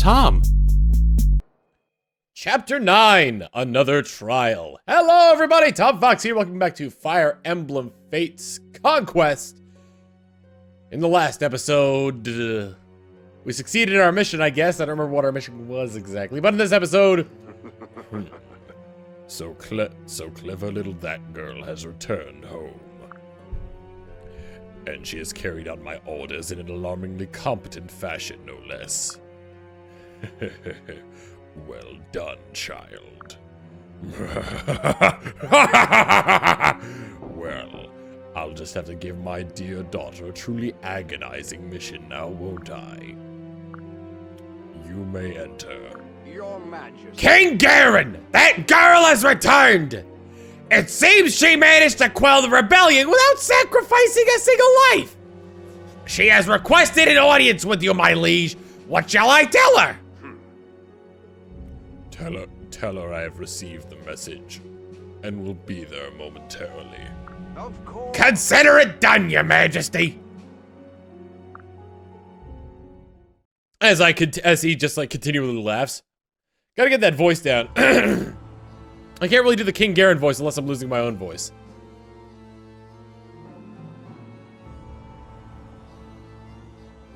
Tom. Chapter 9, Another Trial. Hello everybody, Tom Fox here, welcome back to Fire Emblem Fates Conquest. In the last episode, we succeeded in our mission, I guess. I don't remember what our mission was exactly, but in this episode... So clever little that girl has returned home. And she has carried out my orders in an alarmingly competent fashion, no less. Well done, child. Well, I'll just have to give my dear daughter a truly agonizing mission now, won't I? You may enter. Your Majesty. King Garen! That girl has returned! It seems she managed to quell the rebellion without sacrificing a single life! She has requested an audience with you, my liege. What shall I tell her? Tell her I have received the message, and will be there momentarily. Of course. Consider it done, your majesty! As he just like continually laughs. Gotta get that voice down. I can't really do the King Garen voice unless I'm losing my own voice.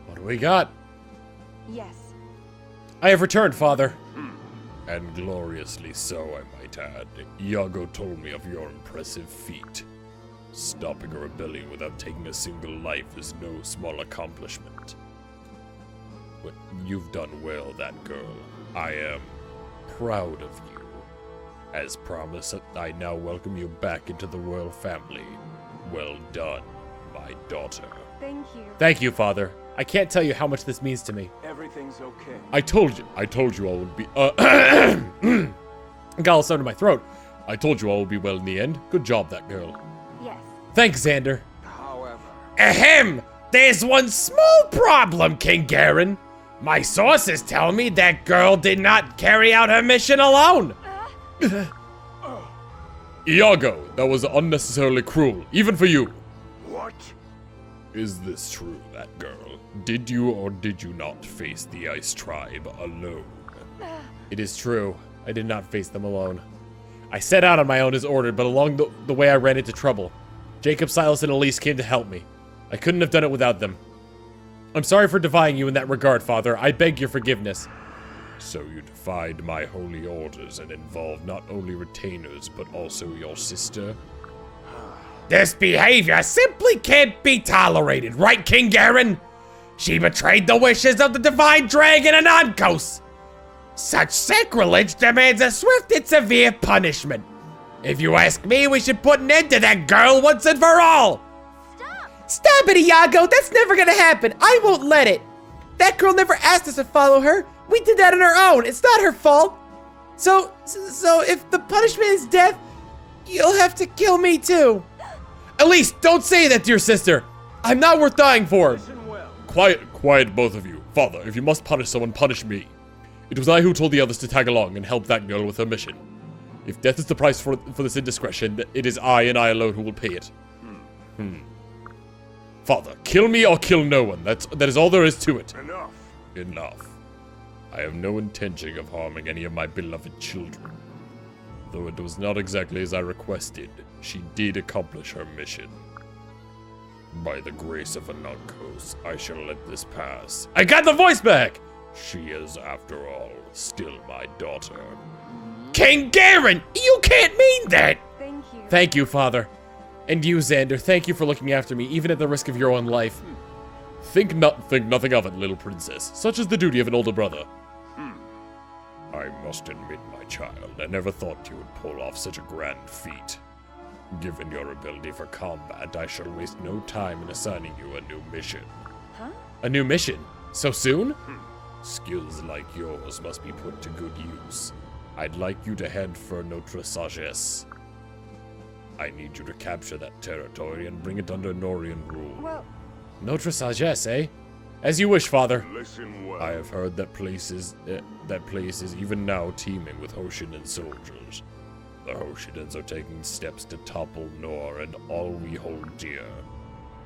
What do we got? Yes. I have returned, father. And gloriously so, I might add. Iago told me of your impressive feat. Stopping a rebellion without taking a single life is no small accomplishment. But you've done well, that girl. I am proud of you. As promised, I now welcome you back into the royal family. Well done, my daughter. Thank you. Thank you, father. I can't tell you how much this means to me. Everything's okay. I told you all would be, got all stuff in my throat. I told you all would be well in the end. Good job, that girl. Yes. Thanks, Xander. However. Ahem! There's one small problem, King Garen. My sources tell me that girl did not carry out her mission alone. Iago, that was unnecessarily cruel, even for you. What? Is this true, that girl? Did you or did you not face the Ice Tribe alone? It is true. I did not face them alone. I set out on my own as ordered, but along the way I ran into trouble. Jacob, Silas, and Elise came to help me. I couldn't have done it without them. I'm sorry for defying you in that regard, Father. I beg your forgiveness. So you defied my holy orders and involved not only retainers, but also your sister? This behavior simply can't be tolerated, right, King Garen? She betrayed the wishes of the divine dragon Anankos. Such sacrilege demands a swift and severe punishment. If you ask me, we should put an end to that girl once and for all. Stop it, Iago! That's never gonna happen! I won't let it! That girl never asked us to follow her! We did that on our own! It's not her fault! So if the punishment is death, you'll have to kill me too! Elise, don't say that to your sister! I'm not worth dying for! Listen well. Quiet both of you. Father, if you must punish someone, punish me. It was I who told the others to tag along and help that girl with her mission. If death is the price for this indiscretion, it is I and I alone who will pay it. Father, kill me or kill no one. That is all there is to it. Enough. I have no intention of harming any of my beloved children. Though it was not exactly as I requested, she did accomplish her mission. By the grace of Anankos, I shall let this pass. I got the voice back! She is, after all, still my daughter. King Garen! You can't mean that! Thank you. Thank you, Father. And you, Xander, thank you for looking after me, even at the risk of your own life. Think nothing of it, little princess. Such is the duty of an older brother. I must admit, my child, I never thought you would pull off such a grand feat. Given your ability for combat, I shall waste no time in assigning you a new mission. Huh? A new mission? So soon? Skills like yours must be put to good use. I'd like you to head for Notre Sagesse. I need you to capture that territory and bring it under Norian rule. Well, Notre Sagesse, eh? As you wish, Father. Listen well. I have heard that place is even now teeming with Hoshidan soldiers. The Hoshidans are taking steps to topple Nor and all we hold dear.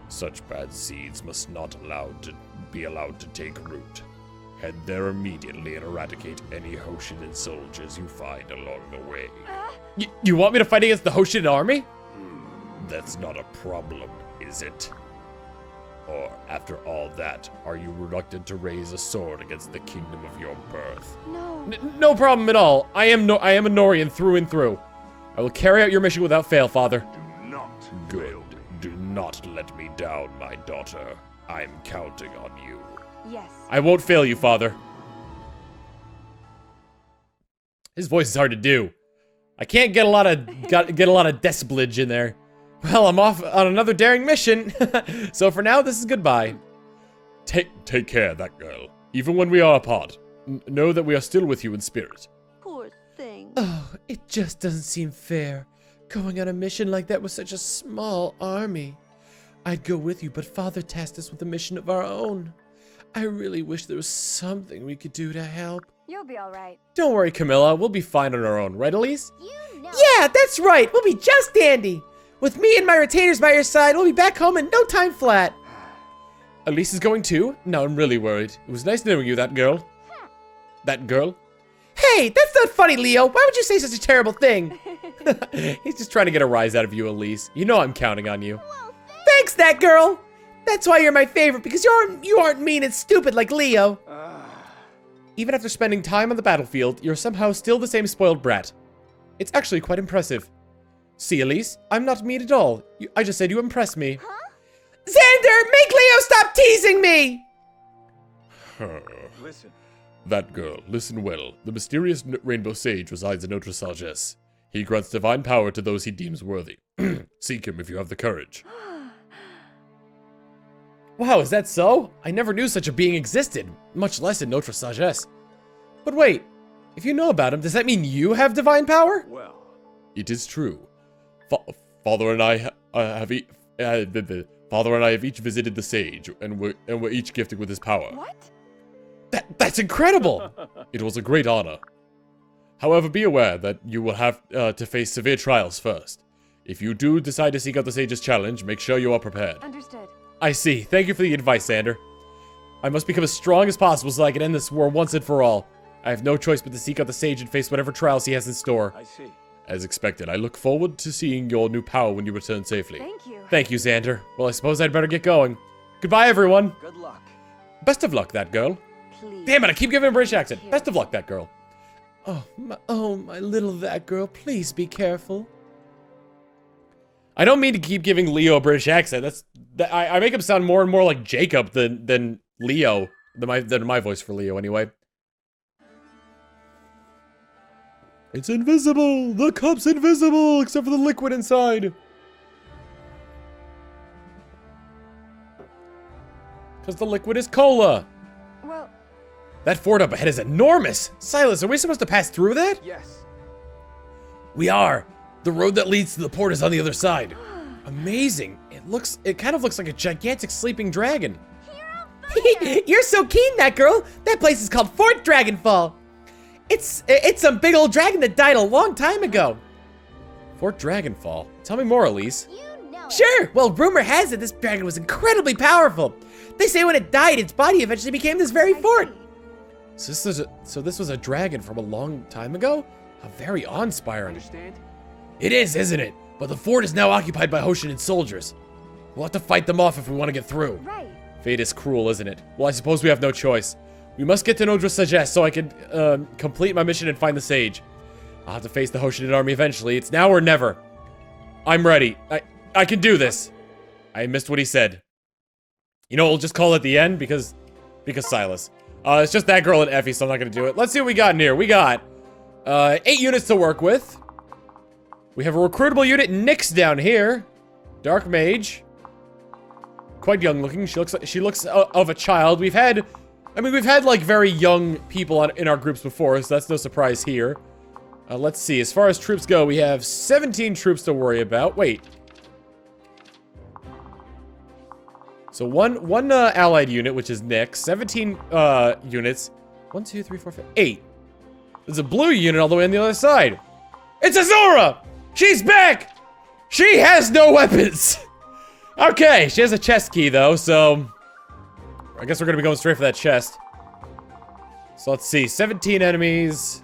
Such bad seeds must not be allowed to take root. Head there immediately and eradicate any Hoshidan soldiers you find along the way. You want me to fight against the Hoshidan army? That's not a problem, is it? Or, after all that, are you reluctant to raise a sword against the kingdom of your birth? No. No problem at all. I am a Norian through and through. I will carry out your mission without fail, father. Do not Good. fail. Do not let me down, my daughter. I'm counting on you. Yes. I won't fail you, father. His voice is hard to do. I can't get a lot of decibelage in there. Well, I'm off on another daring mission. So for now, this is goodbye. Take care, that girl. Even when we are apart, know that we are still with you in spirit. Poor thing. Oh, it just doesn't seem fair. Going on a mission like that with such a small army. I'd go with you, but Father tasked us with a mission of our own. I really wish there was something we could do to help. You'll be all right. Don't worry, Camilla. We'll be fine on our own, right, Elise? You know. Yeah, that's right. We'll be just dandy. With me and my retainers by your side, we'll be back home in no time flat. Elise is going too? Now I'm really worried. It was nice knowing you, that girl. That girl? Hey, that's not funny, Leo. Why would you say such a terrible thing? He's just trying to get a rise out of you, Elise. You know I'm counting on you. Thanks, that girl. That's why you're my favorite, because you aren't mean and stupid like Leo. Even after spending time on the battlefield, you're somehow still the same spoiled brat. It's actually quite impressive. See, Elise, I'm not mean at all. I just said you impress me. Huh? Xander, make Leo stop teasing me! Listen. That girl, listen well. The mysterious rainbow sage resides in Notre Sagesse. He grants divine power to those he deems worthy. Seek him if you have the courage. Wow, is that so? I never knew such a being existed, much less in Notre Sagesse. But wait, if you know about him, does that mean you have divine power? Well. It is true. Father and I have each visited the sage, and we're each gifted with his power. What? That's incredible! It was a great honor. However, be aware that you will have to face severe trials first. If you do decide to seek out the sage's challenge, make sure you are prepared. Understood. I see. Thank you for the advice, Xander. I must become as strong as possible so I can end this war once and for all. I have no choice but to seek out the sage and face whatever trials he has in store. I see. As expected, I look forward to seeing your new power when you return safely. Thank you. Thank you, Xander. Well, I suppose I'd better get going. Goodbye, everyone. Good luck. Best of luck, that girl. Please. Damn it, I keep giving a British accent. Best of luck, that girl. Oh, my little that girl, please be careful. I don't mean to keep giving Leo a British accent. I make him sound more and more like Jacob than Leo. Than my voice for Leo, anyway. It's invisible! The cup's invisible, except for the liquid inside. Because the liquid is cola. Well, That fort up ahead is enormous. Silas, are we supposed to pass through that? Yes. We are. The road that leads to the port is on the other side. Amazing. It kind of looks like a gigantic sleeping dragon. You're so keen, that girl. That place is called Fort Dragonfall. It's some big old dragon that died a long time ago. Fort Dragonfall. Tell me more, Elise. you know it. Sure. Well, rumor has it this dragon was incredibly powerful. They say when it died, its body eventually became this very I fort. see. So this was a dragon from a long time ago? How very awe-inspiring. Understand? It is, isn't it? But the fort is now occupied by Hoshidan soldiers. We'll have to fight them off if we want to get through. Right. Fate is cruel, isn't it? Well, I suppose we have no choice. We must get to Notre Sagesse so I can complete my mission and find the sage. I'll have to face the Hoshidan army eventually. It's now or never. I'm ready. I can do this. I missed what he said. You know, we'll just call it the end because Silas. It's just that girl and Effie, so I'm not gonna do it. Let's see what we got in here. We got 8 units to work with. We have a recruitable unit, Nyx, down here. Dark Mage. Quite young looking. She looks of a child. We've had like very young people in our groups before, so that's no surprise here. Let's see. As far as troops go, we have 17 troops to worry about. Wait. So one allied unit, which is Nyx. 17 units. 1, 2, 3, 4, 5, 8. There's a blue unit all the way on the other side. It's Azura! She's back! She has no weapons! Okay, she has a chest key though, so I guess we're gonna be going straight for that chest. So let's see, 17 enemies.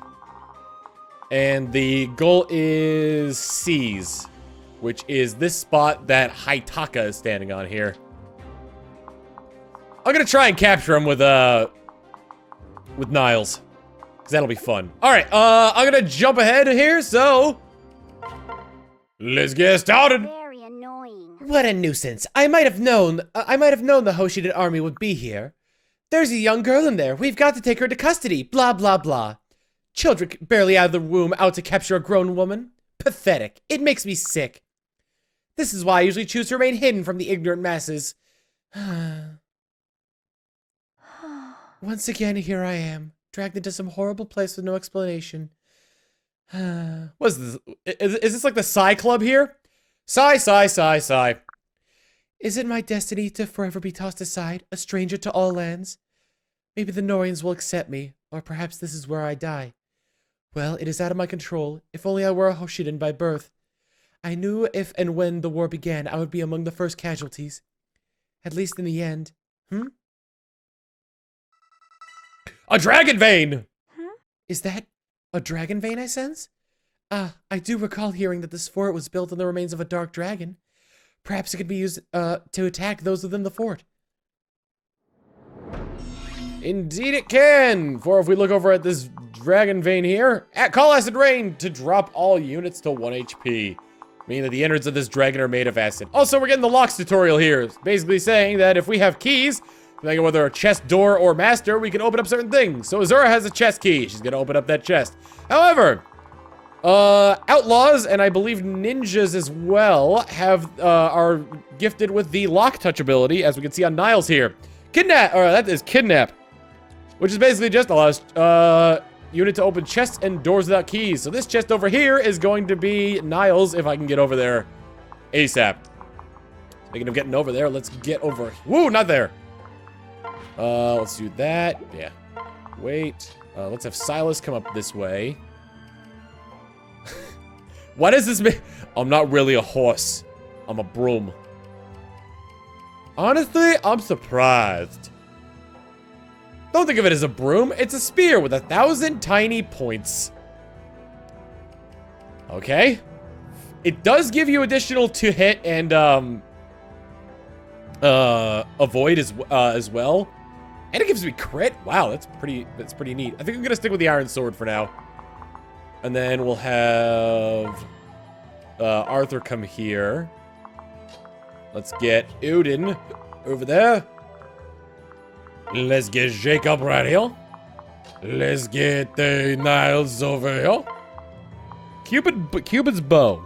And the goal is C's, which is this spot that Haitaka is standing on here. I'm gonna try and capture him with Niles, because that'll be fun. All right, I'm gonna jump ahead here, so let's get started. Very annoying. What a nuisance. I might have known the Hoshiden army would be here. There's a young girl in there. We've got to take her to custody. Blah, blah, blah. Children barely out of the womb out to capture a grown woman. Pathetic. It makes me sick. This is why I usually choose to remain hidden from the ignorant masses. Once again, here I am, dragged into some horrible place with no explanation. What is this? Is this like the Psy Club here? Sigh, sigh, sigh, sigh. Is it my destiny to forever be tossed aside, a stranger to all lands? Maybe the Norians will accept me, or perhaps this is where I die. Well, it is out of my control. If only I were a Hoshiden by birth. I knew if and when the war began, I would be among the first casualties. At least in the end. A dragon vein! Is that a dragon vein I sense? I do recall hearing that this fort was built on the remains of a dark dragon. Perhaps it could be used to attack those within the fort. Indeed it can! For if we look over at this dragon vein here, call acid rain to drop all units to 1 HP. Meaning that the innards of this dragon are made of acid. Also, we're getting the locks tutorial here. It's basically saying that if we have keys, depending on whether a chest, door, or master, we can open up certain things. So Azura has a chest key. She's gonna open up that chest. However, outlaws and I believe ninjas as well are gifted with the lock touch ability, as we can see on Niles here. That is kidnap, which is basically just allows unit to open chests and doors without keys. So this chest over here is going to be Niles if I can get over there ASAP. Speaking of getting over there, let's get over. Woo, not there. Let's do that. Yeah. Wait. Let's have Silas come up this way. What is this? I'm not really a horse. I'm a broom. Honestly, I'm surprised. Don't think of it as a broom. It's a spear with 1,000 tiny points. Okay. It does give you additional to hit and avoid as well. And it gives me crit. Wow, that's pretty neat. I think I'm gonna stick with the iron sword for now. And then we'll have Arthur come here. Let's get Udin over there. Let's get Jacob right here. Let's get the Niles over here. Cupid's bow.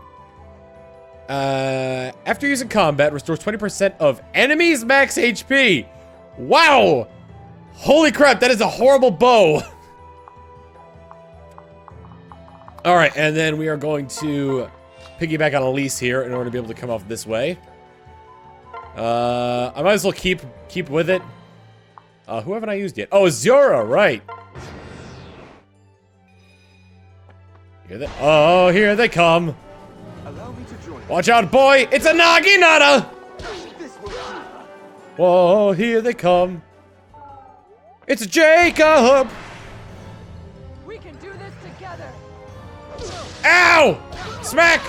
After using combat, restores 20% of enemies' max HP. Wow! Holy crap, that is a horrible bow. All right, and then we are going to piggyback on Elise here in order to be able to come off this way. I might as well keep with it. Who haven't I used yet? Oh, Azura, right. Oh, here they come. Allow me to join. Watch out, boy! It's a Naginata! This will do. Whoa, here they come. It's Jacob! We can do this together. Ow! Smack!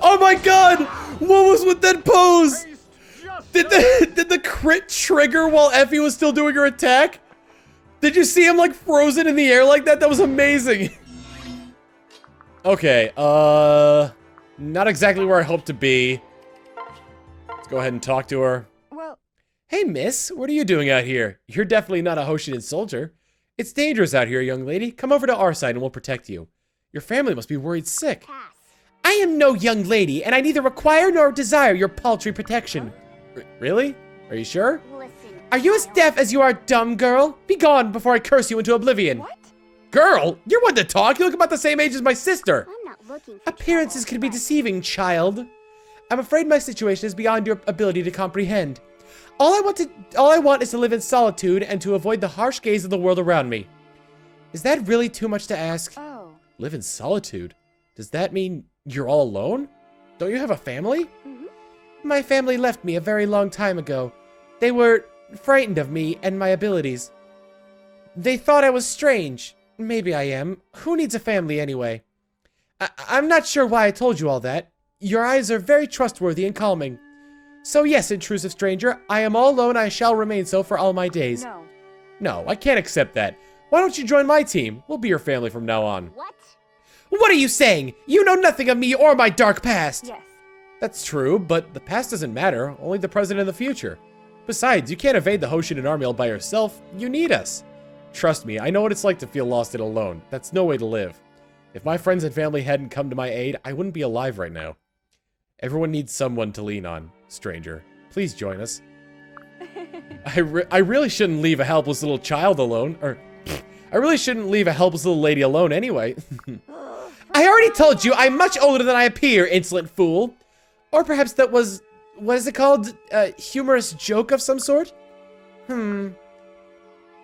Oh my god! What was with that pose? Did the crit trigger while Effie was still doing her attack? Did you see him like frozen in the air like that? That was amazing. Okay, not exactly where I hoped to be. Let's go ahead and talk to her. Well, Hey, miss, what are you doing out here? You're definitely not a Hoshiden soldier. It's dangerous out here, young lady. Come over to our side and we'll protect you. Your family must be worried sick. Pass. I am no young lady, and I neither require nor desire your paltry protection. Really? Are you sure? Listen. Are you as deaf as you are dumb, girl? Be gone before I curse you into oblivion. what? Girl, you're one to talk. You look about the same age as my sister. I'm not looking for Appearances can be deceiving, child. I'm afraid my situation is beyond your ability to comprehend. All I want is to live in solitude and to avoid the harsh gaze of the world around me. Is that really too much to ask? Oh. Live in solitude? Does that mean you're all alone? Don't you have a family? My family left me a very long time ago. They were frightened of me and my abilities. They thought I was strange. Maybe I am. Who needs a family anyway? I'm not sure why I told you all that. Your eyes are very trustworthy and calming. So yes, intrusive stranger, I am all alone. I shall remain so for all my days. No. No, I can't accept that. Why don't you join my team? We'll be your family from now on. What? What are you saying? You know nothing of me or my dark past. Yes. That's true, but the past doesn't matter. Only the present and the future. Besides, you can't evade the Hoshidan army all by yourself. You need us. Trust me, I know what it's like to feel lost and alone. That's no way to live. If my friends and family hadn't come to my aid, I wouldn't be alive right now. Everyone needs someone to lean on, stranger. Please join us. I really shouldn't leave a helpless little child alone. Or, I really shouldn't leave a helpless little lady alone anyway. I already told you I'm much older than I appear, insolent fool. Or perhaps that was, what is it called? A humorous joke of some sort?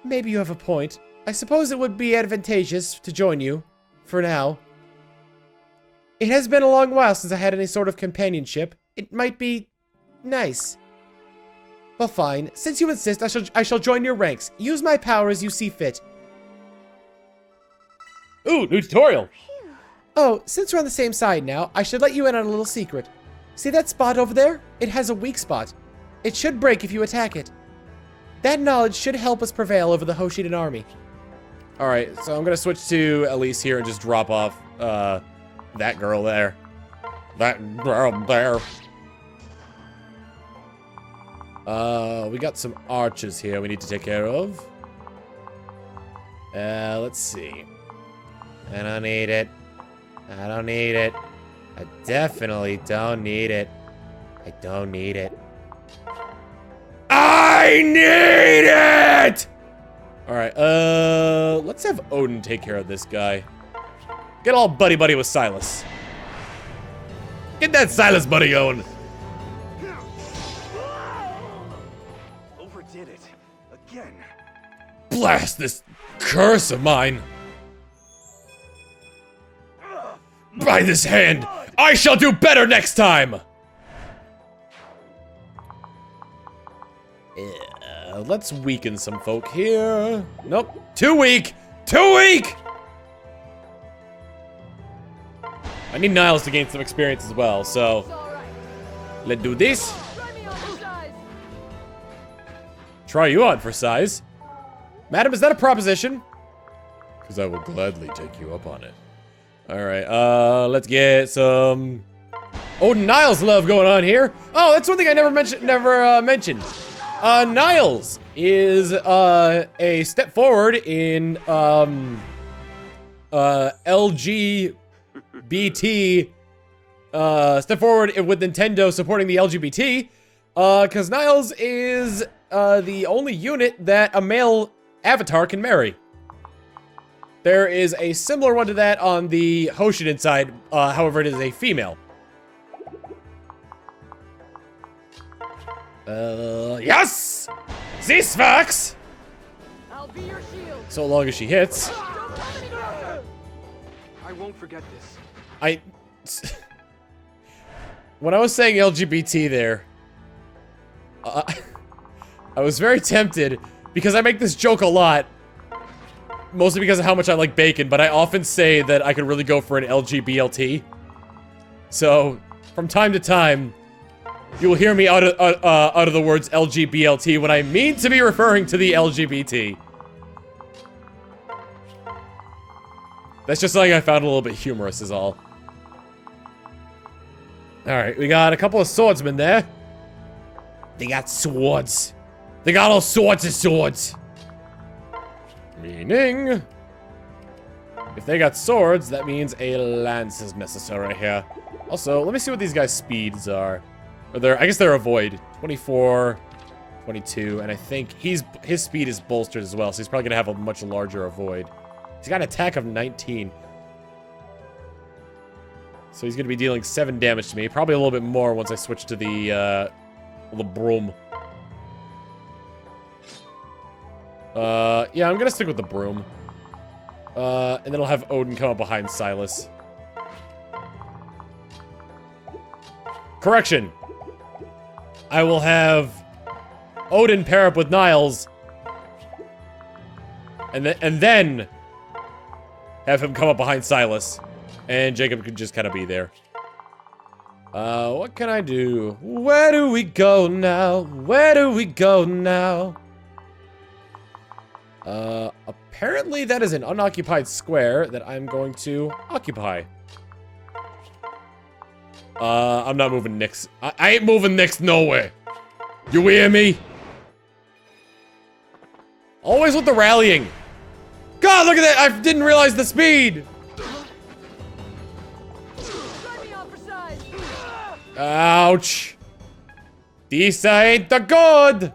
Maybe you have a point. I suppose it would be advantageous to join you. For now. It has been a long while since I had any sort of companionship. It might be nice. Well, fine. Since you insist, I shall join your ranks. Use my power as you see fit. Ooh, new tutorial. Oh, since we're on the same side now, I should let you in on a little secret. See that spot over there? It has a weak spot. It should break if you attack it. That knowledge should help us prevail over the Hoshidan army. Alright, so I'm gonna switch to Elise here and just drop off, that girl there. That girl there. We got some archers here we need to take care of. Let's see. I don't need it. I don't need it. I definitely don't need it. I don't need it. I need it! Alright, let's have Odin take care of this guy. Get all buddy-buddy with Silas. Get that Silas buddy going. Overdid it. Again. Blast this curse of mine. By this hand, I shall do better next time. Let's weaken some folk here. Nope, too weak. Too weak. I need Niles to gain some experience as well, so It's all right. let's do this. Try me on for size. Try you on for size. Madam, is that a proposition? Because I will gladly take you up on it. Alright, let's get some Odin Niles love going on here. Oh, that's one thing I never mentioned. Niles is a step forward in LGBT step forward with Nintendo supporting the LGBT, because Niles is the only unit that a male avatar can marry. There is a similar one to that on the Hoshidan side, however it is a female. Yes! This works! I'll be your shield. So long as she hits. Don't come any closer. I won't forget this. When I was saying LGBT there, I was very tempted because I make this joke a lot, mostly because of how much I like bacon, but I often say that I could really go for an LGBLT. So, from time to time, you will hear me utter the words LGBLT when I mean to be referring to the LGBT. That's just something I found a little bit humorous is all. Alright, we got a couple of swordsmen there. They got swords. They got all sorts of swords. Meaning, if they got swords, that means a lance is necessary here. Also, let me see what these guys' speeds are. I guess they're a void. 24, 22, and I think his speed is bolstered as well, so he's probably gonna have a much larger avoid. He's got an attack of 19. So he's gonna be dealing 7 damage to me. Probably a little bit more once I switch to the broom. Yeah, I'm gonna stick with the broom. And then I'll have Odin come up behind Silas. Correction. I will have Odin pair up with Niles. And then have him come up behind Silas. And Jacob could just kind of be there. What can I do? Where do we go now? Where do we go now? Apparently that is an unoccupied square that I'm going to occupy. I'm not moving Nyx. I ain't moving Nyx nowhere. You hear me? Always with the rallying. God, look at that! I didn't realize the speed! Sign me up for size. Ouch. This ain't the good!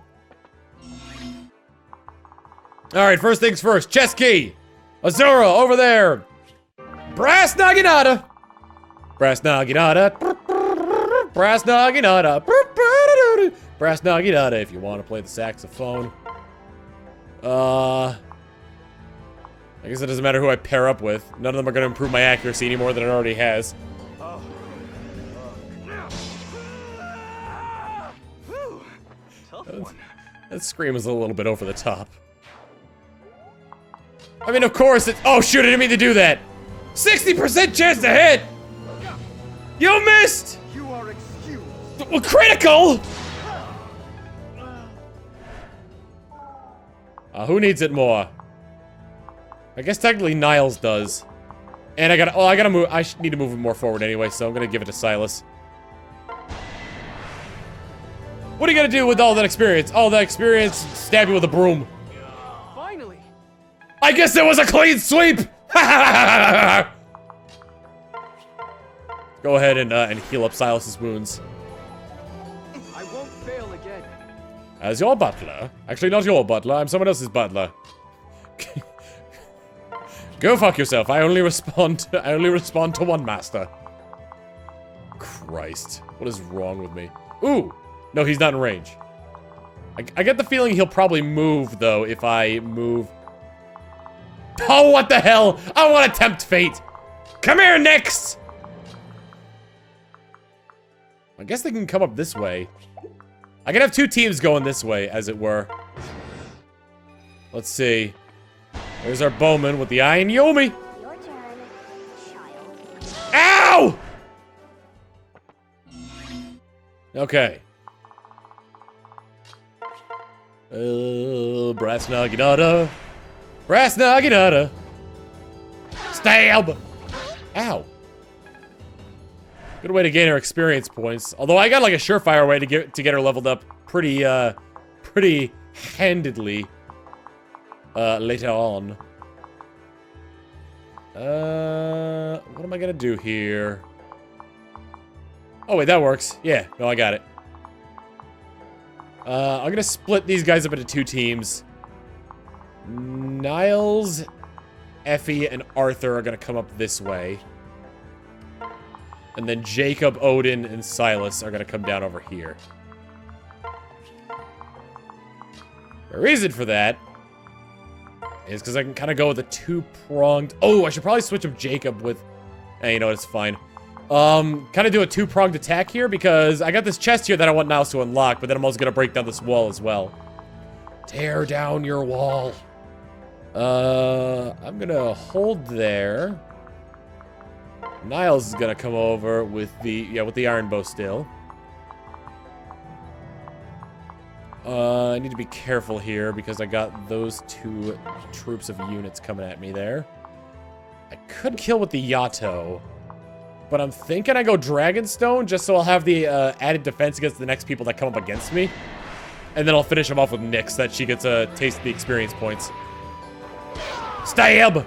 Alright, first things first. Chest key! Azura, over there! Brass Naginata! Brass Naginata. Brass Naginata. Brass Naginata if you want to play the saxophone. I guess it doesn't matter who I pair up with. None of them are going to improve my accuracy any more than it already has. Tough one. That scream is a little bit over the top. I mean, of course it's— oh shoot, I didn't mean to do that! 60% chance to hit! You missed! You are excused. Well, critical! Who needs it more? I guess technically Niles does. And I gotta move— I need to move it more forward anyway, so I'm gonna give it to Silas. What are you gonna do with all that experience? All that experience, stab you with a broom. Finally. I guess it was a clean sweep! Go ahead and heal up Silas's wounds. I won't fail again. As your butler. Actually, not your butler. I'm someone else's butler. Go fuck yourself. I only respond to one master. Christ. What is wrong with me? Ooh! No, he's not in range. I get the feeling he'll probably move, though, if I move. Oh, what the hell? I want to tempt fate. Come here, Nyx! I guess they can come up this way. I can have two teams going this way, as it were. Let's see. There's our bowman with the Iron Yomi. Your turn, child. Ow! Okay. Brass Naginata. Brass Naginata. Stab! Ow. Good way to gain her experience points. Although I got like a surefire way to get her leveled up pretty handedly later on. What am I gonna do here? Oh wait, that works. Yeah, no, I got it. I'm gonna split these guys up into two teams. Niles, Effie, and Arthur are gonna come up this way. And then Jacob, Odin, and Silas are gonna come down over here. The reason for that is because I can kind of go with a two-pronged— oh, I should probably switch up Jacob with— you know, it's fine. Kind of do a two-pronged attack here because I got this chest here that I want Niles to unlock, but then I'm also gonna break down this wall as well. Tear down your wall. I'm gonna hold there. Niles is gonna come over with the iron bow still. I need to be careful here because I got those two troops of units coming at me there. I could kill with the Yato, but I'm thinking I go Dragonstone just so I'll have the added defense against the next people that come up against me. And then I'll finish him off with Nyx so that she gets a taste of the experience points. Stab!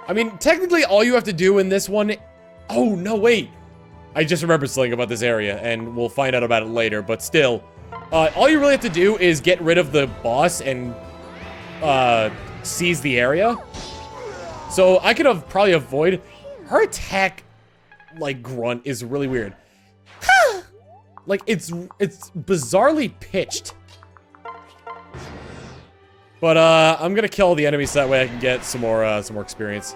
I mean, technically all you have to do in this one— oh, no, wait. I just remembered something about this area, and we'll find out about it later, but still. All you really have to do is get rid of the boss and seize the area. So I could have probably avoid— her attack, like, grunt is really weird. Like, it's bizarrely pitched. But, I'm gonna kill all the enemies so that way I can get some more experience.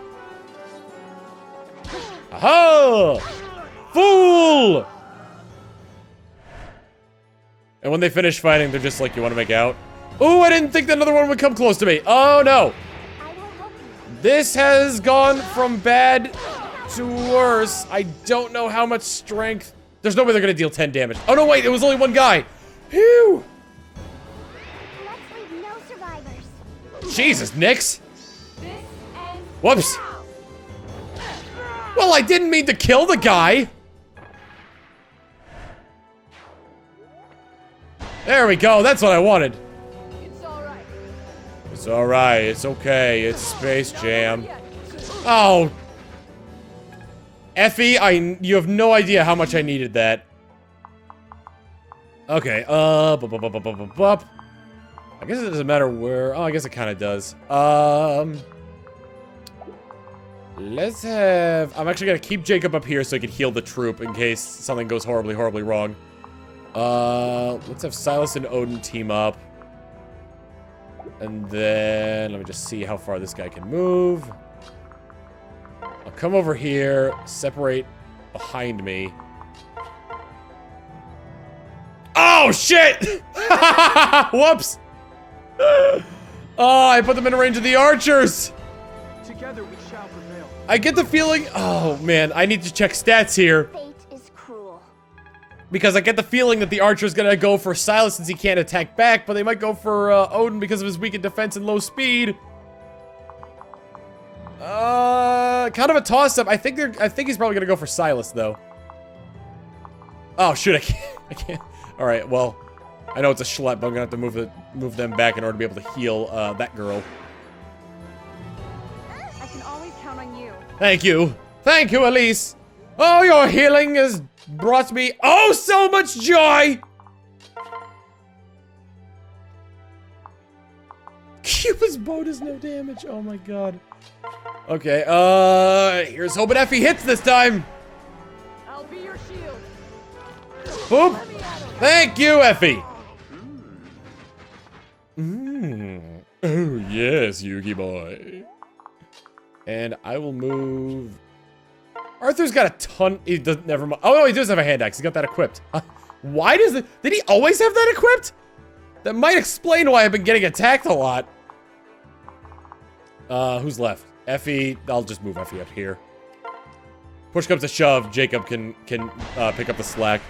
Aha! Fool! And when they finish fighting, they're just like, you want to make out? Ooh, I didn't think that another one would come close to me. Oh, no. I will help you. This has gone from bad to worse. I don't know how much strength. There's no way they're going to deal 10 damage. Oh, no, wait. It was only one guy. Phew. Let's leave no survivors. Jesus, Nyx. Whoops. Well, I didn't mean to kill the guy. There we go. That's what I wanted. It's alright. It's alright. It's okay. It's Space Jam. Oh. Effie, you have no idea how much I needed that. Okay, I guess it doesn't matter where. Oh, I guess it kind of does. Let's have. I'm actually gonna keep Jacob up here so he can heal the troop in case something goes horribly, horribly wrong. Let's have Silas and Odin team up. And then let me just see how far this guy can move. I'll come over here, separate behind me. Oh, shit! Whoops! Oh, I put them in range of the archers! Together we shall prevail. I get the feeling... Oh, man, I need to check stats here. Fate is cruel. Because I get the feeling that the archer's gonna go for Silas since he can't attack back, but they might go for Odin because of his weakened defense and low speed. Kind of a toss-up. I think he's probably gonna go for Silas, though. Oh, shoot, I can't. All right, well, I know it's a schlep, but I'm gonna have to move them back in order to be able to heal that girl. I can always count on you. Thank you. Thank you, Elise. Oh, your healing has brought me oh so much joy. Cupid's bow does no damage. Oh my god. Okay, here's hoping Effie hits this time. I'll be your shield. Boop. Let me at him. Thank you, Effie. Oh, yes, Yugi boy. And I will move. Arthur's got a ton. He doesn't. Never mind. Oh no, he does have a hand axe. He's got that equipped. Why does it? Did he always have that equipped? That might explain why I've been getting attacked a lot. Who's left? Effie. I'll just move Effie up here. Push comes to shove, Jacob can pick up the slack.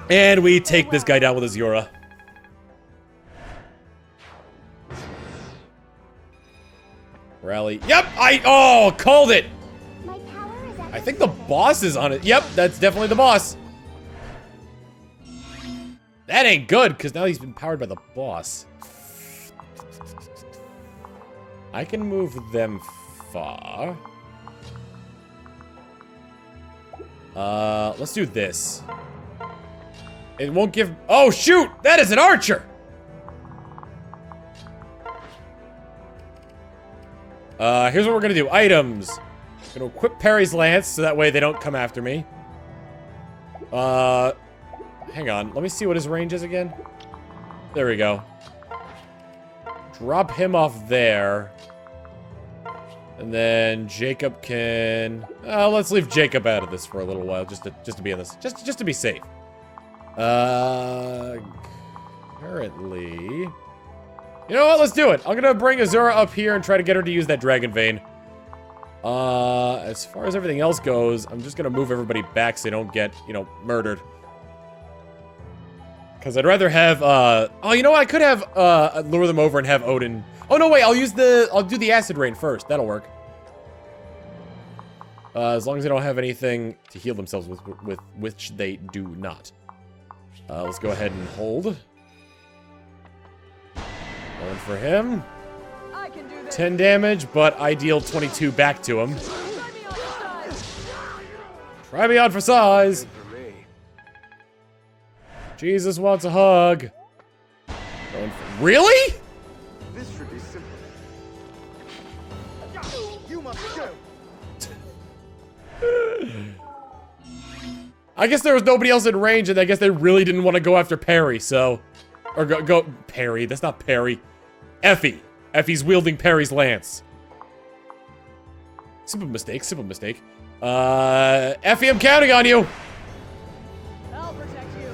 And we take this guy down with a Zora. Rally. Yep, called it. My power is at I think the boss is on it. Yep, that's definitely the boss. That ain't good, because now he's been powered by the boss. I can move them far. Let's do this. It won't give... Oh, shoot! That is an archer! Here's what we're gonna do. Items. I'm gonna equip Perry's lance, so that way they don't come after me. Hang on. Let me see what his range is again. There we go. Drop him off there. And then Jacob can... let's leave Jacob out of this for a little while, just to be in this. Just to be safe. Currently... You know what? Let's do it. I'm gonna bring Azura up here and try to get her to use that Dragon Vein. As far as everything else goes, I'm just gonna move everybody back so they don't get, you know, murdered. Because I'd rather have, oh, you know what? I could have, lure them over and have Odin. Oh, no, wait. I'll do the Acid Rain first. That'll work. As long as they don't have anything to heal themselves with which they do not. Let's go ahead and hold. Going for him. I can do this. 10 damage, but I deal 22 back to him. Try me on the side. Try me on for size. For me. Jesus wants a hug. Going for, really? This should be simple. You must go. I guess there was nobody else in range, and I guess they really didn't want to go after Perry, so... Or go Perry, that's not Perry. Effie. Effie's wielding Perry's lance. Simple mistake, simple mistake. Effie, I'm counting on you! protect you.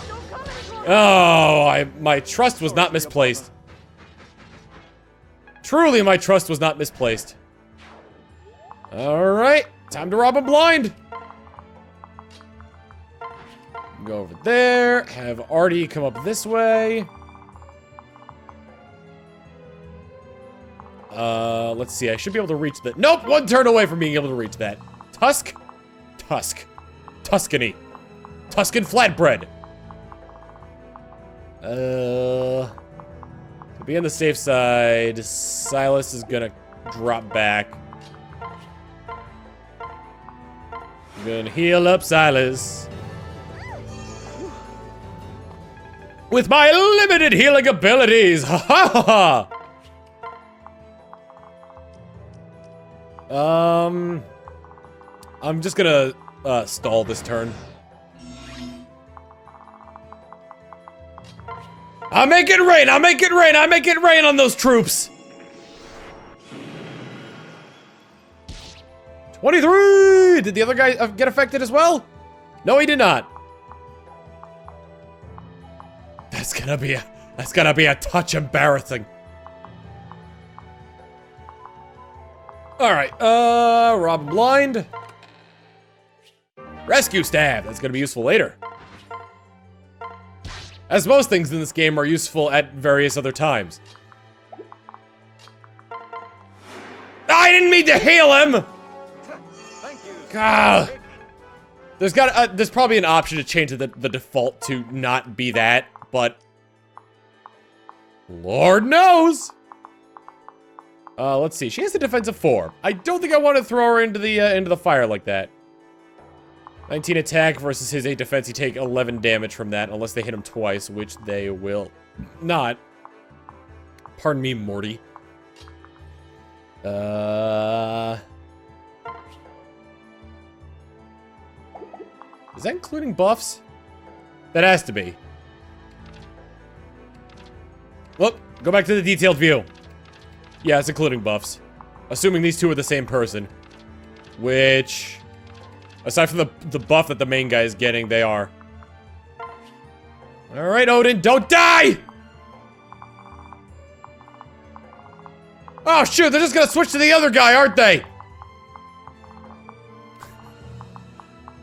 Don't come any closer. Oh, my trust was not misplaced. Truly, my trust was not misplaced. Alright, time to rob him blind. Go over there, have Artie come up this way. Let's see, I should be able to reach that. Nope, one turn away from being able to reach that. Tusk? Tusk. Tuscany. Tuscan flatbread. To be on the safe side, Silas is gonna drop back. I'm gonna heal up Silas. With my limited healing abilities! Ha ha ha ha! I'm just gonna stall this turn. I'll make it rain! I'll make it rain! I'll make it rain on those troops! 23! Did the other guy get affected as well? No, he did not. That's gonna be a touch embarrassing. Alright, rob blind. Rescue stab, that's gonna be useful later. As most things in this game are useful at various other times. I didn't mean to heal him! Thank you. God. There's probably an option to change the default to not be that, but Lord knows. Let's see. She has a defense of 4. I don't think I want to throw her into the fire like that. 19 attack versus his 8 defense. You take 11 damage from that, unless they hit him twice, which they will not. Pardon me, Morty. Is that including buffs? That has to be. Well, go back to the detailed view. Yeah, it's including buffs. Assuming these two are the same person. Which, aside from the buff that the main guy is getting, they are. Alright, Odin, don't die! Oh, shoot, they're just gonna switch to the other guy, aren't they?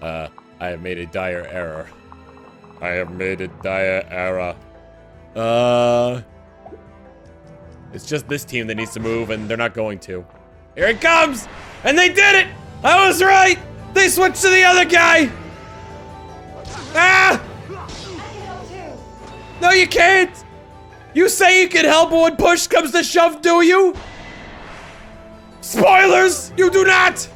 I have made a dire error. I have made a dire error. It's just this team that needs to move, and they're not going to. Here it comes! And they did it! I was right! They switched to the other guy! Ah! No, you can't! You say you can help, but when push comes to shove, do you? Spoilers! You do not!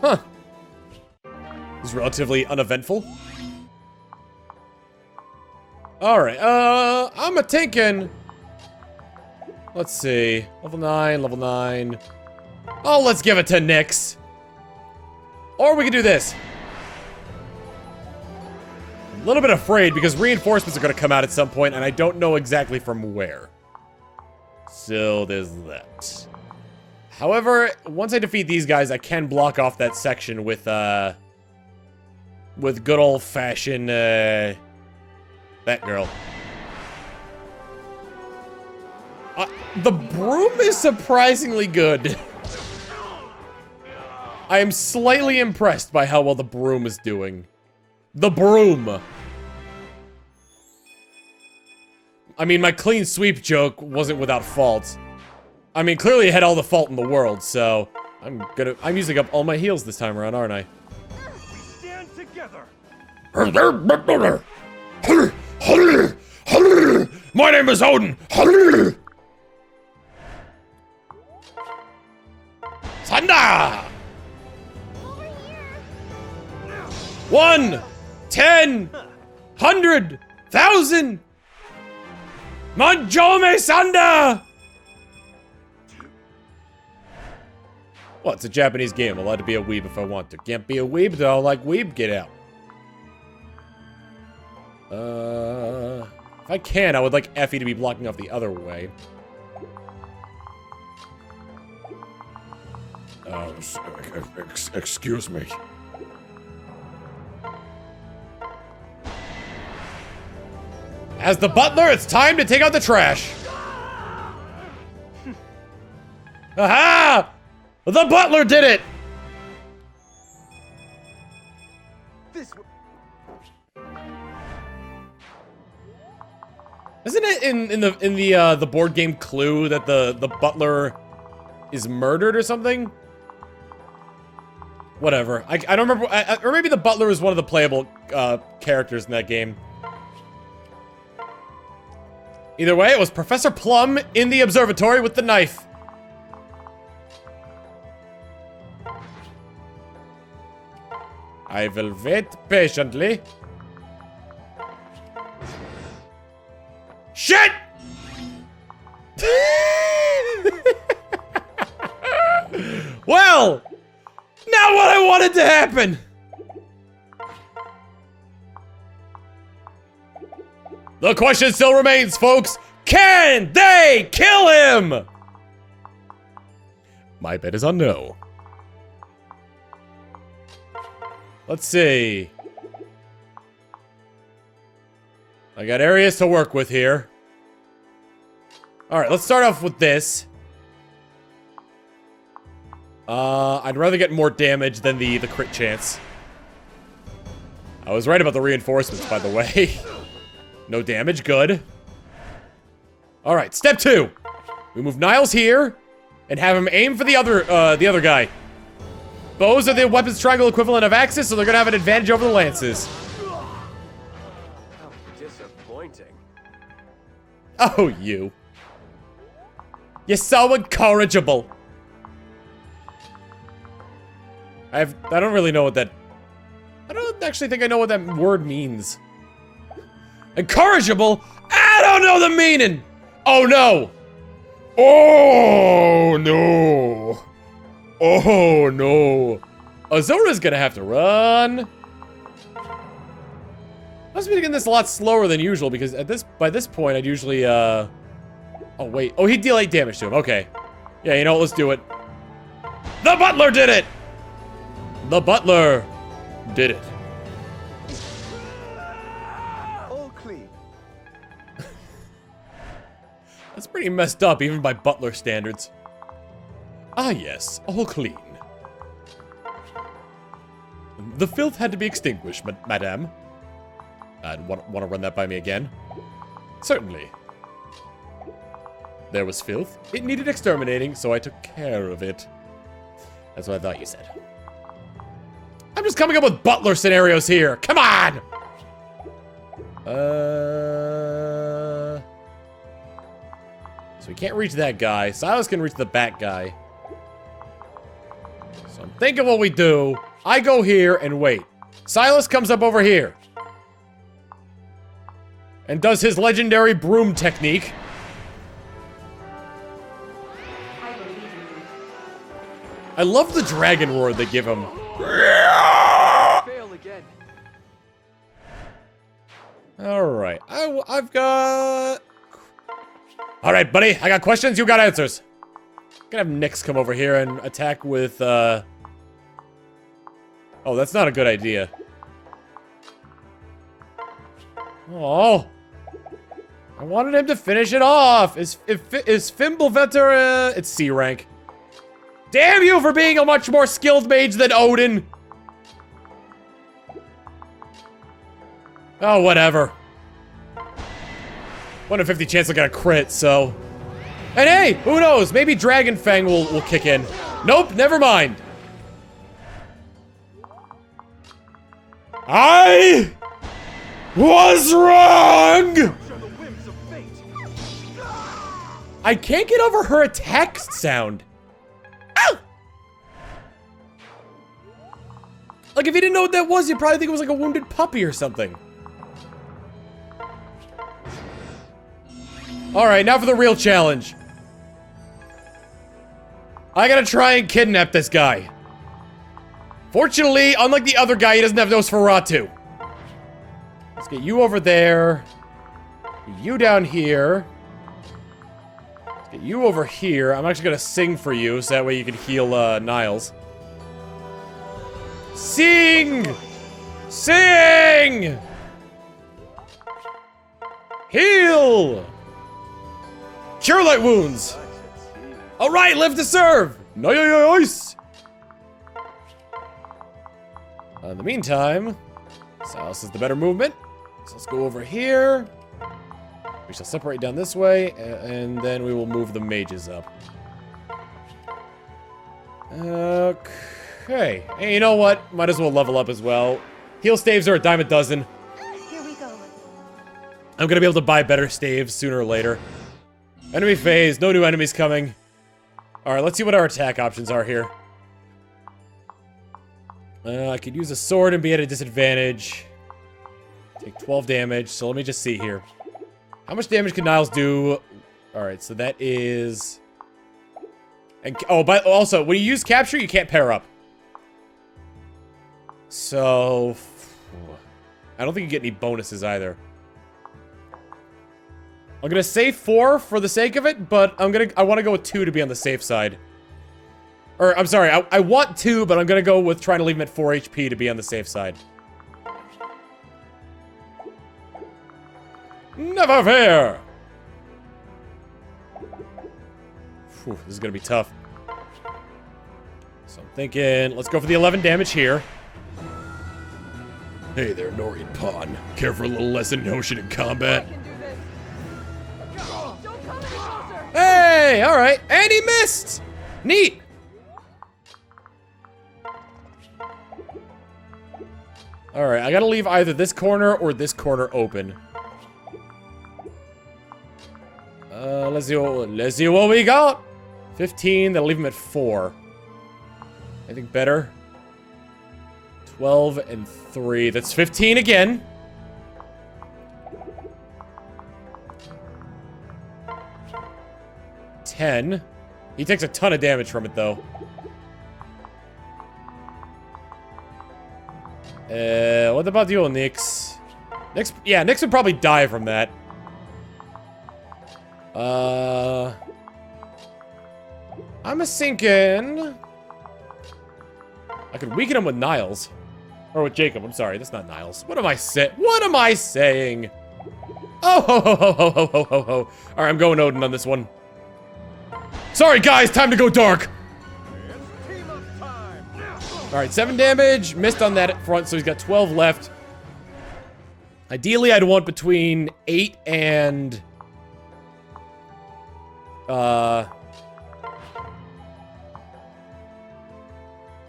Huh. This is relatively uneventful. Alright, I'm a-thinking. Let's see. Level 9, level 9. Oh, let's give it to Nyx. Or we can do this. A little bit afraid because reinforcements are going to come out at some point, and I don't know exactly from where. So there's that. However, once I defeat these guys, I can block off that section with good old-fashioned, that girl. The broom is surprisingly good. I am slightly impressed by how well the broom is doing. The broom! I mean, my clean sweep joke wasn't without fault. I mean, clearly I had all the fault in the world, so I'm using up all my heals this time around, aren't I? We stand together. My name is Odin! Sanda! 1, 10, 100, 1,000! Manjome Sanda! Well, it's a Japanese game. I'm allowed to be a weeb if I want to. Can't be a weeb, though. Like weeb, get out. If I can, I would like Effie to be blocking off the other way. Excuse me. As the butler, it's time to take out the trash. Aha! The butler did it! This. Isn't it in the board game Clue that the butler is murdered or something? Whatever. I don't remember. Or maybe the butler is one of the playable characters in that game. Either way, it was Professor Plum in the observatory with the knife. I will wait patiently. Shit! Well, not what I wanted to happen. The question still remains, folks. Can they kill him? My bet is on no. Let's see. I got areas to work with here. Alright, let's start off with this. I'd rather get more damage than the crit chance. I was right about the reinforcements, by the way. No damage, good. Alright, step 2. We move Niles here, and have him aim for the other guy. Bows are the weapons triangle equivalent of axes, so they're gonna have an advantage over the lances. How disappointing. Oh, you. You're so incorrigible. I don't really know what that... I don't actually think I know what that word means. Incorrigible? I don't know the meaning! Oh, no! Oh, no! Oh, no. Azora's gonna have to run. I must be getting this a lot slower than usual, because by this point, I'd usually, Oh, wait. Oh, he delayed damage to him. Okay. Yeah, you know what? Let's do it. The butler did it! The butler did it. All clean. That's pretty messed up, even by butler standards. Ah, yes. All clean. The filth had to be extinguished, madame. Want to run that by me again? Certainly. There was filth. It needed exterminating, so I took care of it. That's what I thought you said. I'm just coming up with butler scenarios here. Come on! So we can't reach that guy. Silas can reach the bat guy. So I'm thinking what we do. I go here and wait. Silas comes up over here. And does his legendary broom technique. I love the dragon roar they give him. Fail again. Alright. I've got... Alright, buddy. I got questions. You got answers. I'm gonna have Nyx come over here and attack with, Oh, that's not a good idea. Oh. I wanted him to finish it off. Is Fimbulvetter, it's C rank. Damn you for being a much more skilled mage than Odin. Oh, whatever. 1 in 50 chance I'll get a crit, so... And hey, who knows? Maybe Dragon Fang will kick in. Nope, never mind. I was wrong! I can't get over her attack sound. Ow! Like, if you didn't know what that was, you'd probably think it was like a wounded puppy or something. Alright, now for the real challenge. I gotta try and kidnap this guy. Fortunately, unlike the other guy, he doesn't have Nosferatu. Let's get you over there. You down here. Let's Get you over here. I'm actually gonna sing for you, so that way you can heal Niles. Sing! Sing! Heal! Cure light wounds! Alright, live to serve! Nice! In the meantime, Silas is the better movement. So let's go over here. We shall separate down this way, and then we will move the mages up. Okay. Hey, you know what? Might as well level up as well. Heal staves are a dime a dozen. Here we go. I'm gonna be able to buy better staves sooner or later. Enemy phase, no new enemies coming. Alright, let's see what our attack options are here. I could use a sword and be at a disadvantage. Take 12 damage, so let me just see here. How much damage can Niles do? Alright, so that is... And, oh, but also, when you use capture, you can't pair up. So... I don't think you get any bonuses either. I'm gonna say 4 for the sake of it, but I want to go with 2 to be on the safe side. Or, I'm sorry, I want 2, but I'm gonna go with trying to leave him at 4 HP to be on the safe side. Never fear! Whew, this is gonna be tough. So I'm thinking, let's go for the 11 damage here. Hey there, Norian Pawn. Care for a little lesson in Ocean in combat? I can do this. Don't come any closer. Hey, alright. And he missed! Neat! Alright, I gotta leave either this corner or this corner open. Let's see what we got. 15, that'll leave him at 4. I think better. 12 and 3. That's 15 again. $10. He takes a ton of damage from it, though. What about you, Nyx? Yeah, Nyx would probably die from that. I'm a-thinking... I could weaken him with Niles. Or with Jacob, I'm sorry, that's not Niles. What am I saying? Oh, ho, ho, ho, ho, ho, ho, ho, ho. Alright, I'm going Odin on this one. Sorry, guys, time to go dark! Alright, 7 damage. Missed on that front, so he's got 12 left. Ideally, I'd want between 8 and...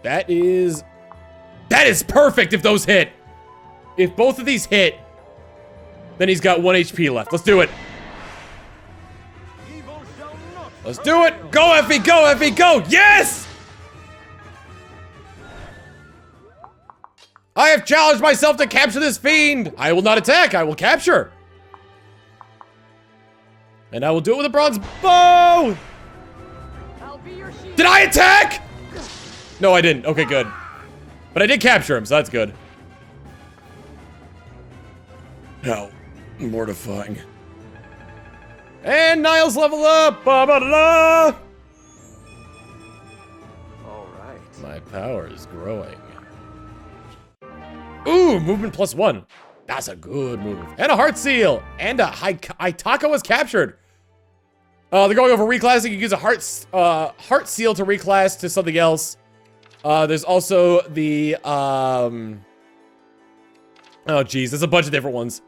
That is perfect if those hit. If both of these hit, then he's got 1 HP left. Let's do it. Let's do it. Go, Effie, go, Effie, go. Yes! I have challenged myself to capture this fiend. I will not attack. I will capture. And I will do it with a bronze bow. I'll be your shield. Did I attack? No, I didn't. Okay, good. But I did capture him, so that's good. How mortifying. And Niles level up! Ba -ba -da -da! All right. My power is growing. Ooh, movement +1. That's a good move. And a heart seal! And a Hitaka was captured. They're going over reclassing. You can use a heart seal to reclass to something else. There's also the, oh geez, there's a bunch of different ones.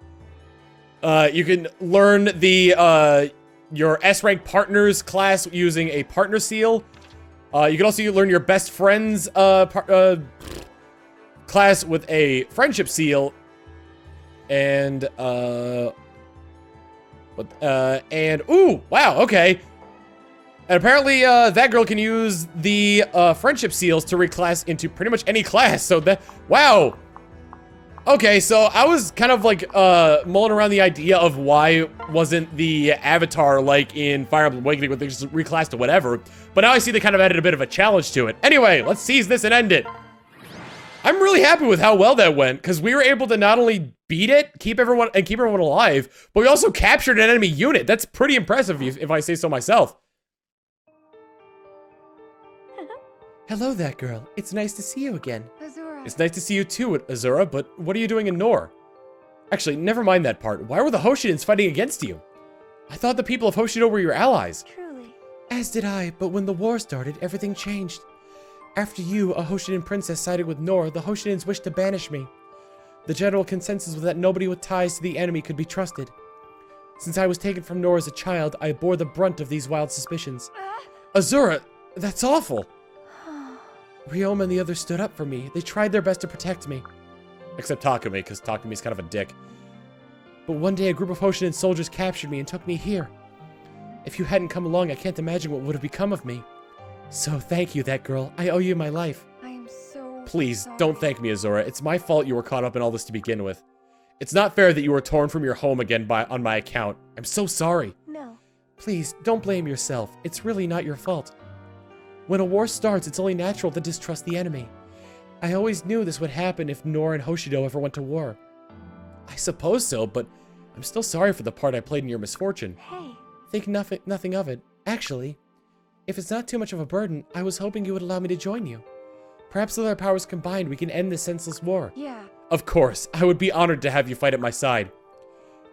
You can learn the, your S-rank partners class using a partner seal. You can also learn your best friend's, class with a friendship seal. And, ooh, wow, okay. And apparently, that girl can use the, friendship seals to reclass into pretty much any class, so that, wow. Okay, so I was kind of like, mulling around the idea of why wasn't the avatar like in Fire Emblem Awakening where they just reclassed to whatever, but now I see they kind of added a bit of a challenge to it. Anyway, let's seize this and end it. I'm really happy with how well that went, because we were able to not only beat it, keep everyone alive, but we also captured an enemy unit. That's pretty impressive if I say so myself. Hello, that girl. It's nice to see you again. Azura. It's nice to see you too, Azura, but what are you doing in Nor? Actually, never mind that part. Why were the Hoshidans fighting against you? I thought the people of Hoshido were your allies. Truly. As did I, but when the war started, everything changed. After you, a Hoshidan princess, sided with Nor, the Hoshidans wished to banish me. The general consensus was that nobody with ties to the enemy could be trusted. Since I was taken from Nor as a child, I bore the brunt of these wild suspicions. Azura, that's awful. Ryoma and the others stood up for me. They tried their best to protect me. Except Takumi, because Takumi's kind of a dick. But one day a group of Hoshidan soldiers captured me and took me here. If you hadn't come along, I can't imagine what would have become of me. So thank you, that girl. I owe you my life. I am so Please, sorry. don't thank me, Azura. It's my fault you were caught up in all this to begin with. It's not fair that you were torn from your home again on my account. I'm so sorry. No. Please, don't blame yourself. It's really not your fault. When a war starts, it's only natural to distrust the enemy. I always knew this would happen if Nor and Hoshido ever went to war. I suppose so, but I'm still sorry for the part I played in your misfortune. Hey. Think nothing of it. Actually, if it's not too much of a burden, I was hoping you would allow me to join you. Perhaps with our powers combined, we can end this senseless war. Yeah. Of course, I would be honored to have you fight at my side.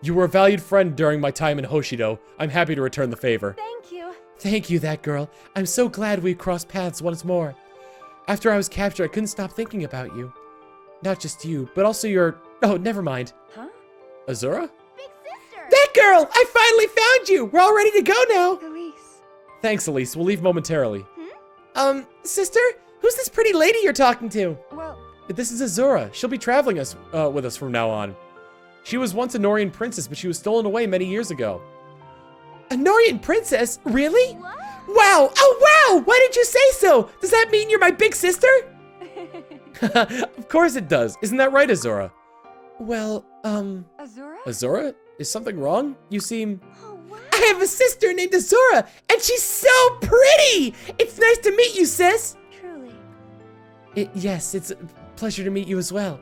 You were a valued friend during my time in Hoshido. I'm happy to return the favor. Thank you. Thank you, that girl. I'm so glad we crossed paths once more. After I was captured, I couldn't stop thinking about you. Not just you, but also your... Oh, never mind. Huh? Azura? Big sister. That girl! I finally found you! We're all ready to go now! Elise. Thanks, Elise. We'll leave momentarily. Sister? Who's this pretty lady you're talking to? Well, This is Azura. She'll be traveling with us from now on. She was once a Norian princess, but she was stolen away many years ago. A Norian princess? Really? What? Wow! Oh, wow! Why did you say so? Does that mean you're my big sister? Of course it does. Isn't that right, Azura? Well, Azura? Azura? Is something wrong? You seem... Oh, wow. I have a sister named Azura, and she's so pretty! It's nice to meet you, sis! Truly. Yes, it's a pleasure to meet you as well.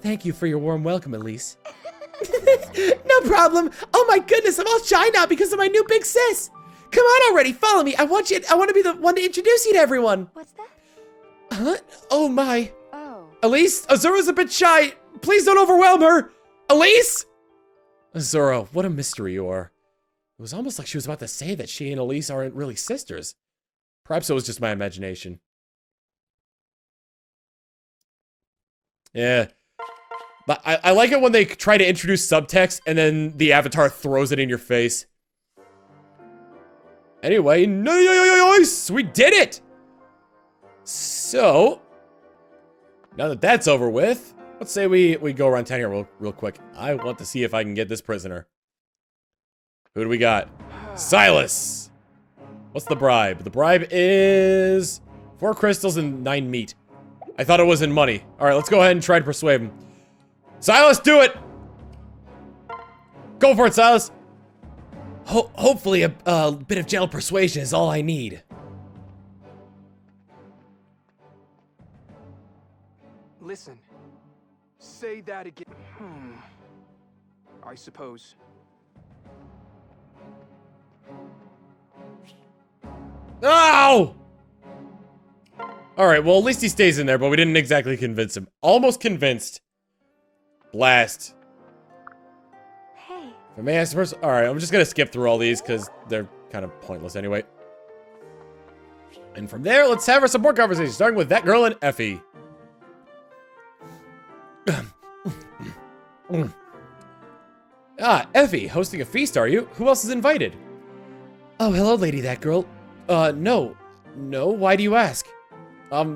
Thank you for your warm welcome, Elise. No problem. Oh my goodness, I'm all shy now because of my new big sis. Come on already, follow me. I want to be the one to introduce you to everyone. What's that? Huh? Oh my. Oh. Elise, Azura's a bit shy. Please don't overwhelm her. Elise? Azura, what a mystery you are. It was almost like she was about to say that she and Elise aren't really sisters. Perhaps it was just my imagination. Yeah. But I like it when they try to introduce subtext and then the avatar throws it in your face. Anyway, nice! We did it! So, now that that's over with, let's say we go around town here real quick. I want to see if I can get this prisoner. Who do we got? Silas! What's the bribe? The bribe is 4 crystals and 9 meat. I thought it was in money. Alright, let's go ahead and try to persuade him. Silas, do it! Go for it, Silas! Hopefully a bit of gentle persuasion is all I need. Listen. Say that again. I suppose. Ow! Alright, well, at least he stays in there, but we didn't exactly convince him. Almost convinced. Blast. Hey. If I may ask the person... Alright, I'm just gonna skip through all these, because they're kind of pointless anyway. And from there, let's have our support conversation, starting with that girl and Effie. Effie, hosting a feast, are you? Who else is invited? Oh, hello, lady, that girl. No. No, why do you ask?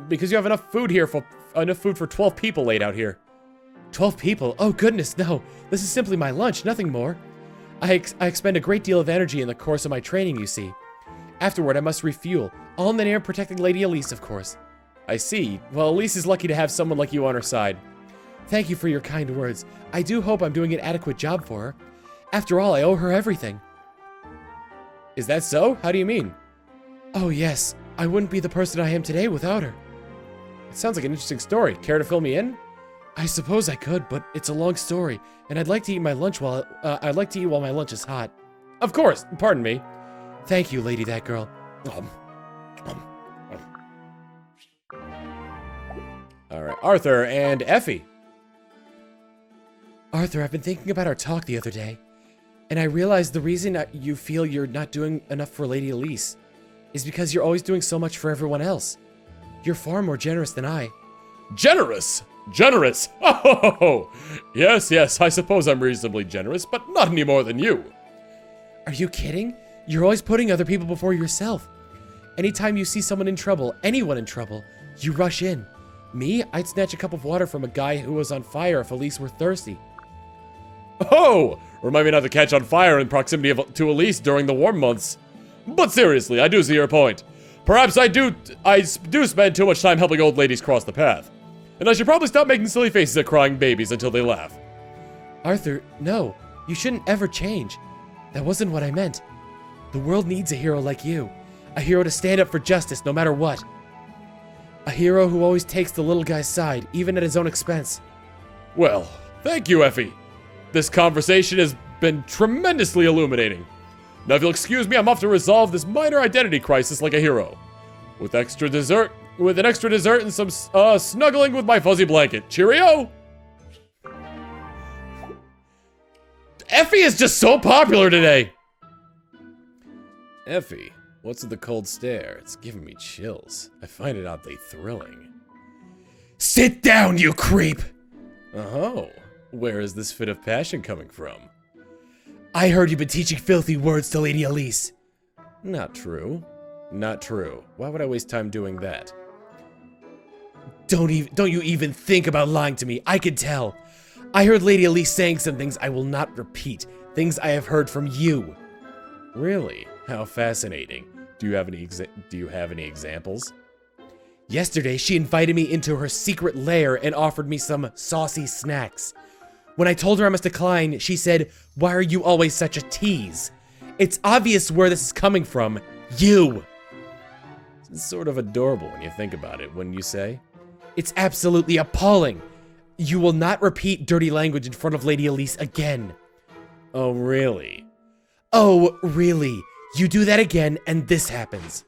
Because you have enough food here for 12 people laid out here. 12 people? Oh, goodness, no. This is simply my lunch, nothing more. I expend a great deal of energy in the course of my training, you see. Afterward, I must refuel. All in the name of protecting Lady Elise, of course. I see. Well, Elise is lucky to have someone like you on her side. Thank you for your kind words. I do hope I'm doing an adequate job for her. After all, I owe her everything. Is that so? How do you mean? Oh, yes. I wouldn't be the person I am today without her. It sounds like an interesting story. Care to fill me in? I suppose I could, but it's a long story, and I'd like to eat my lunch while my lunch is hot. Of course. Pardon me. Thank you, lady that girl. All right, Arthur and Effie. Arthur, I've been thinking about our talk the other day, and I realized the reason you feel you're not doing enough for Lady Elise is because you're always doing so much for everyone else. You're far more generous than I. Generous? Generous? Oh, yes, I suppose I'm reasonably generous, but not any more than you. Are you kidding? You're always putting other people before yourself. Anytime you see someone in trouble, anyone in trouble, you rush in. Me, I'd snatch a cup of water from a guy who was on fire if Elise were thirsty. Oh, remind me not to catch on fire in proximity to Elise during the warm months. But seriously, I do see your point. Perhaps I do spend too much time helping old ladies cross the path. And I should probably stop making silly faces at crying babies until they laugh. Arthur, no. You shouldn't ever change. That wasn't what I meant. The world needs a hero like you. A hero to stand up for justice no matter what. A hero who always takes the little guy's side, even at his own expense. Well, thank you, Effie. This conversation has been tremendously illuminating. Now if you'll excuse me, I'm off to resolve this minor identity crisis like a hero. With an extra dessert and some snuggling with my fuzzy blanket. Cheerio! Effie is just so popular today! Effie, what's with the cold stare? It's giving me chills. I find it oddly thrilling. Sit down, you creep! Oh, where is this fit of passion coming from? I heard you've been teaching filthy words to Lady Elise. Not true. Not true. Why would I waste time doing that? Don't you even think about lying to me. I can tell. I heard Lady Elise saying some things I will not repeat. Things I have heard from you. Really? How fascinating. Do you have any examples? Yesterday, she invited me into her secret lair and offered me some saucy snacks. When I told her I must decline, she said, "Why are you always such a tease?" It's obvious where this is coming from. You! It's sort of adorable when you think about it, wouldn't you say? It's absolutely appalling. You will not repeat dirty language in front of Lady Elise again. Oh, really? Oh, really? You do that again, and this happens.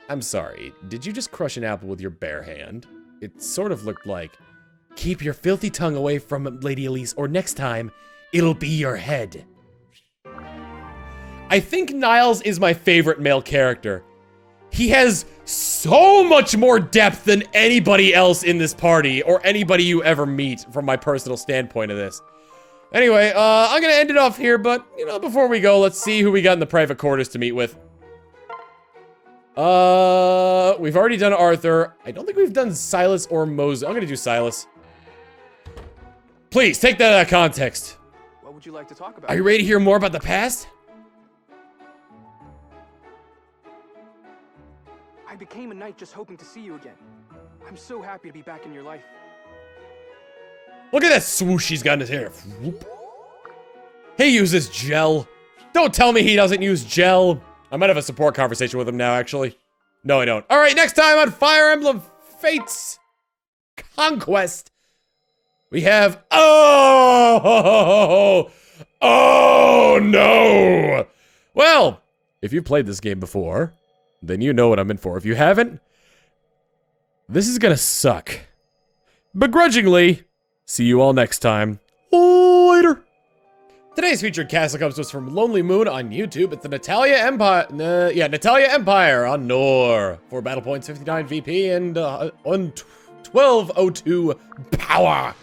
I'm sorry, did you just crush an apple with your bare hand? It sort of looked like... Keep your filthy tongue away from Lady Elise, or next time, it'll be your head. I think Niles is my favorite male character. He has so much more depth than anybody else in this party, or anybody you ever meet, from my personal standpoint of this. Anyway, I'm gonna end it off here, but, you know, before we go, let's see who we got in the private quarters to meet with. We've already done Arthur. I don't think we've done Silas or Moses. I'm gonna do Silas. Please, take that out of context. What would you like to talk about? Are you ready to hear more about the past? I became a knight just hoping to see you again. I'm so happy to be back in your life. Look at that swoosh he's got in his hair. Whoop. He uses gel. Don't tell me he doesn't use gel. I might have a support conversation with him now, actually. No, I don't. All right, next time on Fire Emblem Fates Conquest, we have... Oh no! Well, if you've played this game before, then you know what I'm in for. If you haven't, this is gonna suck. Begrudgingly, see you all next time. Later. Today's featured castle comes to us from Lonely Moon on YouTube. It's the Natalia Empire. Natalia Empire on Nor. 4 battle points, 59 VP, and on 1202 power.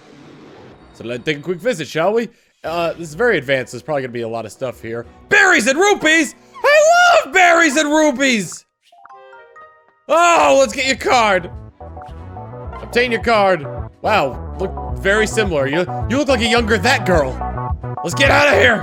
So let's take a quick visit, shall we? This is very advanced. There's probably gonna be a lot of stuff here. Berries and rupees! I love berries and rupees! Oh, let's get your card. Obtain your card. Wow, look very similar. You look like a younger that girl. Let's get out of here.